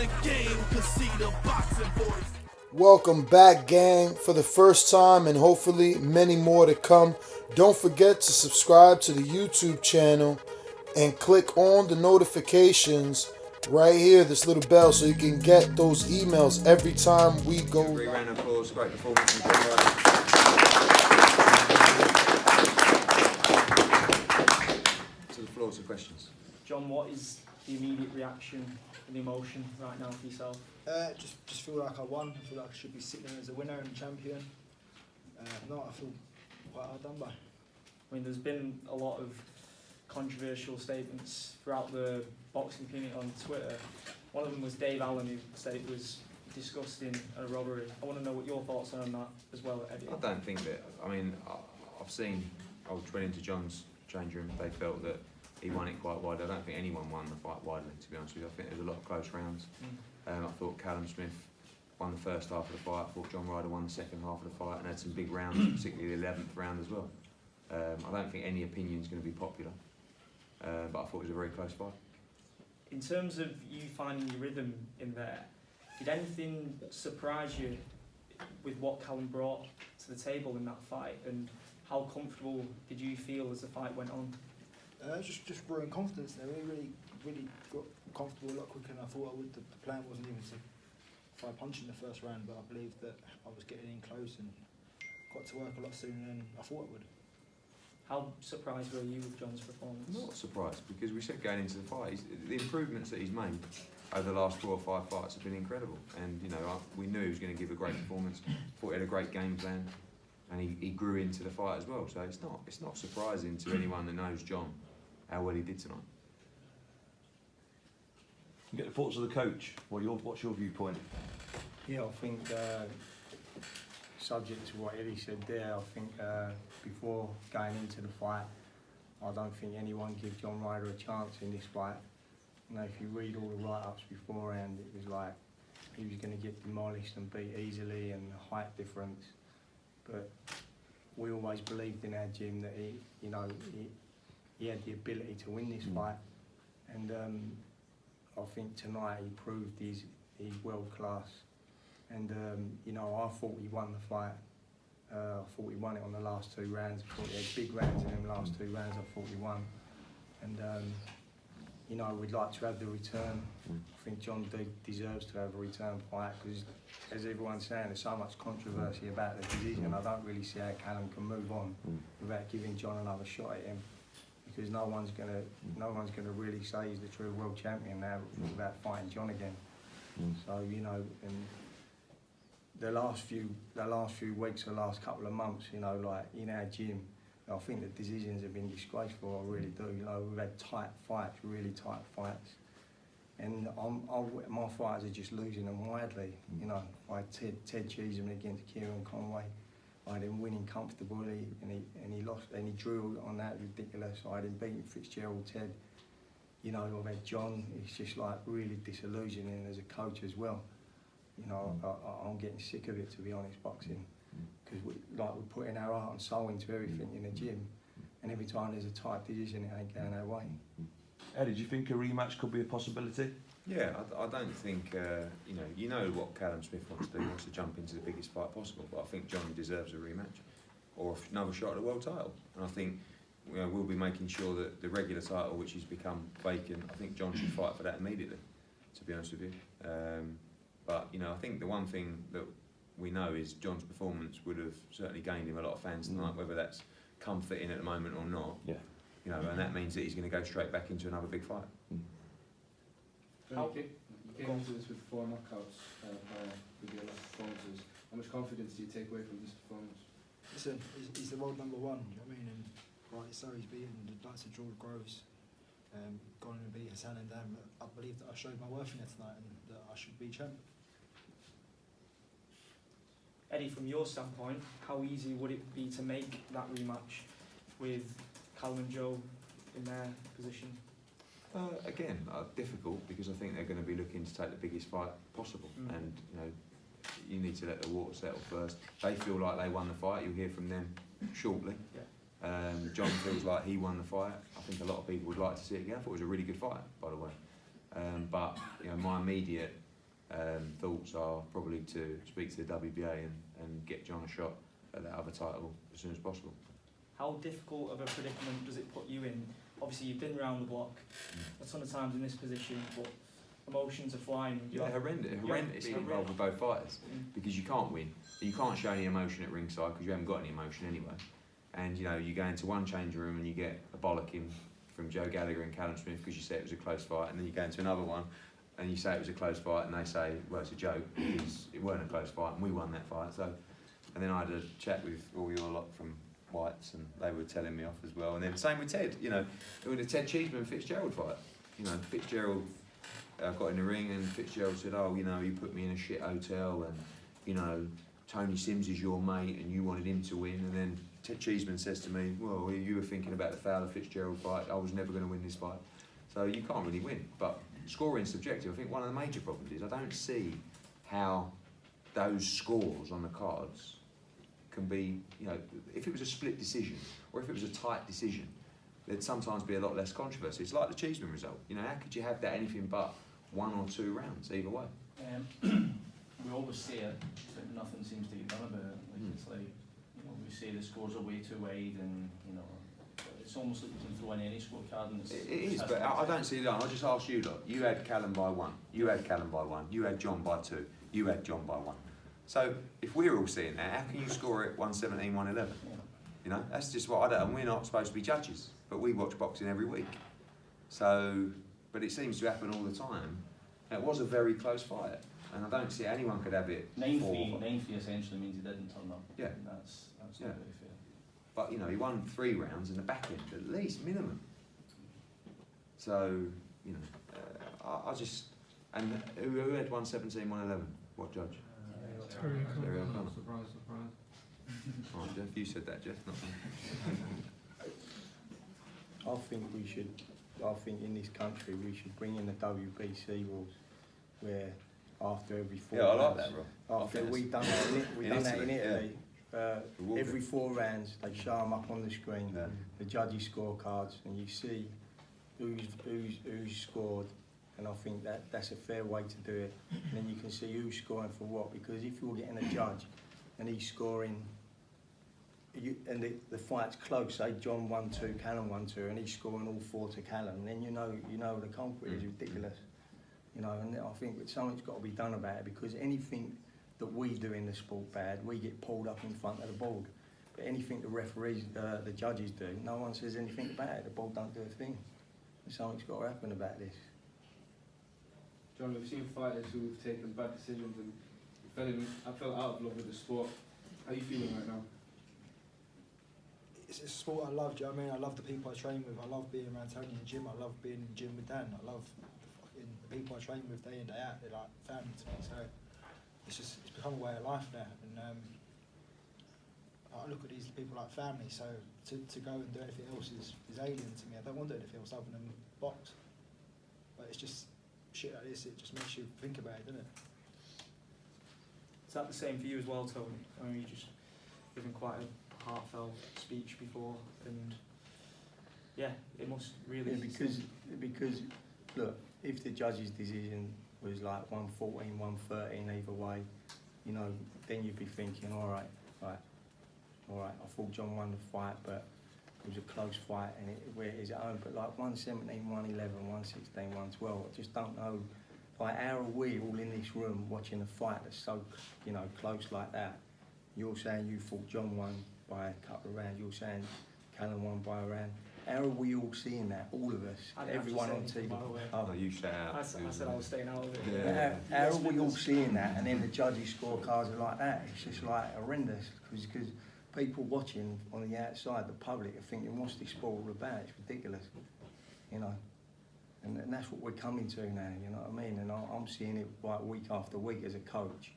the game, cause see the boxing voice. Welcome back, gang, for the first time and hopefully many more to come. Don't forget to subscribe to the YouTube channel and click on the notifications right here, this little bell, so you can get those emails every time we go. Great round of applause, great performance from John Ryder. To the floor to questions. John, what is the immediate reaction and emotion right now for yourself? Just feel like I won. I feel like I should be sitting there as a winner and champion. No, I feel quite hard done by. I mean, there's been a lot of controversial statements throughout the boxing community on Twitter. One of them was Dave Allen, who said it was disgusting and a robbery. I want to know what your thoughts are on that as well, Eddie. I don't think that, I mean, I've seen, I went into John's change room, they felt that he won it quite wide. I don't think anyone won the fight widely, to be honest with you. I think there's a lot of close rounds. I thought Callum Smith won the first half of the fight. I thought John Ryder won the second half of the fight and had some big rounds, particularly the 11th round as well. I don't think any opinion is going to be popular, but I thought it was a very close fight. In terms of you finding your rhythm in there, did anything surprise you with what Callum brought to the table in that fight, and how comfortable did you feel as the fight went on? Just growing confidence there. Really got comfortable a lot quicker than I thought I would. The plan wasn't even to try punching the first round, but I believed that I was getting in close and got to work a lot sooner than I thought I would. How surprised were you with John's performance? Not surprised, because we said going into the fight, the improvements that he's made over the last 4 or 5 fights have been incredible. And you know, we knew he was going to give a great performance. Thought he had a great game plan, and he grew into the fight as well. So it's not surprising to anyone that knows John how well he did tonight. You get the thoughts of the coach. What's your viewpoint? Yeah, I think subject to what Eddie said there, I think before going into the fight, I don't think anyone gave John Ryder a chance in this fight. You know, if you read all the write-ups beforehand, it was like he was going to get demolished and beat easily, and the height difference. But we always believed in our gym that he had the ability to win this fight, and I think tonight he proved he's world class. And you know, I thought he won the fight. I thought he won it on the last 2 rounds. I thought he had big rounds in them last 2 rounds. I thought he won. And you know, we'd like to have the return. I think John deserves to have a return fight, because, as everyone's saying, there's so much controversy about the decision. I don't really see how Callum can move on without giving John another shot at him, because no one's gonna really say he's the true world champion now without fighting John again. So you know, and the last few weeks, the last couple of months, you know, like in our gym, I think the decisions have been disgraceful. I really do. You know, we've had tight fights, really tight fights, and my fighters are just losing them widely. You know, I had Ted Cheeseman against Kieran Conway. I had him winning comfortably, and he lost, and he drew on that, ridiculous. I had him beating Fitzgerald Ted. You know, I've had John. It's just like really disillusioning as a coach as well. You know, I'm getting sick of it, to be honest, boxing, because we're putting our heart and soul into everything in the gym, and every time there's a tight decision, it ain't going our way. Eddie, do you think a rematch could be a possibility? Yeah, I don't think, you know what Callum Smith wants to do. He wants to jump into the biggest fight possible, but I think John deserves a rematch or another shot at the world title. And I think we'll be making sure that the regular title, which has become vacant, I think John should fight for that immediately, to be honest with you. But you know, I think the one thing that we know is John's performance would have certainly gained him a lot of fans tonight, whether that's comforting at the moment or not. Yeah. You know, and that means that he's going to go straight back into another big fight. You came into this with 4 knockouts with your last performances. How much confidence do you take away from this performance? Listen, he's the world number 1. You know what I mean? And rightly so, he's beaten the likes of George Groves, gone and beat Hassan and Dan. I believe that I showed my worth in it tonight, and that I should be champion. Eddie, from your standpoint, how easy would it be to make that rematch with Callum and Joe in their position? Again, difficult, because I think they're going to be looking to take the biggest fight possible, and you know, you need to let the water settle first. They feel like they won the fight. You'll hear from them shortly. Yeah. John feels like he won the fight. I think a lot of people would like to see it again. I thought it was a really good fight, by the way. But you know, my immediate thoughts are probably to speak to the WBA and get John a shot at that other title as soon as possible. How difficult of a predicament does it put you in? Obviously, you've been round the block a ton of times in this position, but emotions are flying. Yeah, horrendous involved with both fighters because you can't win. You can't show any emotion at ringside because you haven't got any emotion anyway. And you know, you go into one change room and you get a bollocking from Joe Gallagher and Callum Smith because you say it was a close fight, and then you go into another one and you say it was a close fight and they say, well, it's a joke because it weren't a close fight and we won that fight. So, and then I had a chat with all your lot from Whites and they were telling me off as well. And then same with Ted, you know, with the Ted Cheeseman Fitzgerald fight. You know, Fitzgerald got in the ring and Fitzgerald said, oh, you know, you put me in a shit hotel and, you know, Tony Sims is your mate and you wanted him to win. And then Ted Cheeseman says to me, well, you were thinking about the Fowler Fitzgerald fight. I was never going to win this fight. So you can't really win. But scoring subjective. I think one of the major problems is I don't see how those scores on the cards can be, you know, if it was a split decision or if it was a tight decision, there'd sometimes be a lot less controversy. It's like the Cheeseman result. You know, how could you have that anything but 1 or 2 rounds either way? We always say it, but nothing seems to get done about it. Like it's like, you know, we say the scores are way too wide, and you know, it's almost like you can throw in any scorecard. And it is, but I don't see it done. I'll just ask you lot. You had Callum by 1. You had Callum by 1. You had John by 2. You had John by 1. So if we're all seeing that, how can you score it 117, 111? Yeah. You know, that's just what I don't. And we're not supposed to be judges, but we watch boxing every week. So, but it seems to happen all the time. It was a very close fight, and I don't see anyone could have it. 9-3 essentially means he didn't turn up. Yeah. And that's Yeah. not very fair. But you know, he won 3 rounds in the back end, at least minimum. So you know, I just and who had 117, 111? What judge? Terry O'Connor. Surprise. Oh, Jeff, you said that, Jeff. Not me. I think in this country we should bring in the WBC rules where after every 4 Yeah, I like rounds, that, Rob. after we've done that in Italy, Yeah. every 4 rounds they show them up on the screen, Yeah. the judges' scorecards, and you see who's scored. And I think that's a fair way to do it. And then you can see who's scoring for what, because if you're getting a judge and he's scoring, and the fight's close, say John 1-2, Callum 1-2, and he's scoring all 4 to Callum, then you know the culprit is ridiculous. You know, and I think that something's got to be done about it, because anything that we do in the sport bad, we get pulled up in front of the board. But anything the referees, the judges do, no one says anything about it. The board don't do a thing. And something's got to happen about this. John, we've seen fighters who've taken bad decisions and I fell out of love with the sport. How are you feeling right now? It's a sport I love, do you know what I mean? I love the people I train with. I love being around Tony in the gym. I love being in the gym with Dan. I love the people I train with day in, day out. They're like family to me. So it's become a way of life now. And I look at these people like family. So to go and do anything else is alien to me. I don't want to do anything else other than box. But it's just shit like this, it just makes you think about it, doesn't it? Is that the same for you as well, Tony? I mean, you just given quite a heartfelt speech before, and yeah, it must really. Yeah, because look, if the judge's decision was like 114, 113 either way, you know, then you'd be thinking, all right, I thought John won the fight, but it was a close fight, and where it is at home. But like 117, 111, 116, 112, I just don't know. Like, how are we all in this room watching a fight that's so, you know, close like that? You're saying you thought John won by a couple of rounds. You're saying Callum won by a round. How are we all seeing that? All of us, everyone on TV. Oh, you shout out. I said I was staying out of it. Yeah. How are we all seeing that? And then the judges' scorecards are like that. It's just like horrendous, because people watching on the outside, the public, are thinking, what's this sport all about? It's ridiculous, you know. And that's what we're coming to now, you know what I mean? And I'm seeing it like week after week as a coach.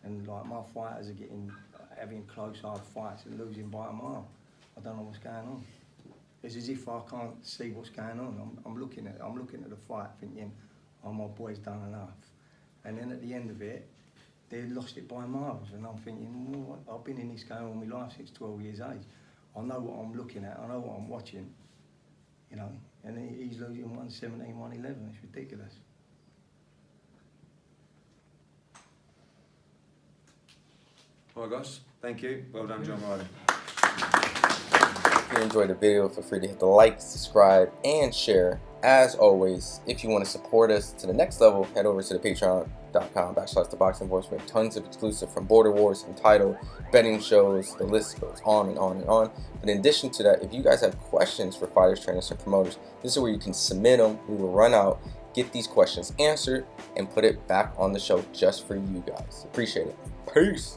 And like my fighters are having close, hard fights and losing by a mile. I don't know what's going on. It's as if I can't see what's going on. I'm looking at the fight thinking, oh, my boy's done enough. And then at the end of it, they lost it by miles, and I'm thinking, well, I've been in this game all my life since 12 years age. I know what I'm looking at, I know what I'm watching, you know, and he's losing 117, 111, it's ridiculous. All right, guys. Thank you. Well done, John Ryder. If you enjoyed the video, feel free to hit the like, subscribe, and share. As always, if you want to support us to the next level, head over to the patreon.com/ThaBoxingVoice. We have tons of exclusive from Border Wars, Entitled, betting shows, the list goes on and on and on. But in addition to that, if you guys have questions for fighters, trainers, and promoters, this is where you can submit them. We will run out, get these questions answered, and put it back on the show just for you guys. Appreciate it. Peace.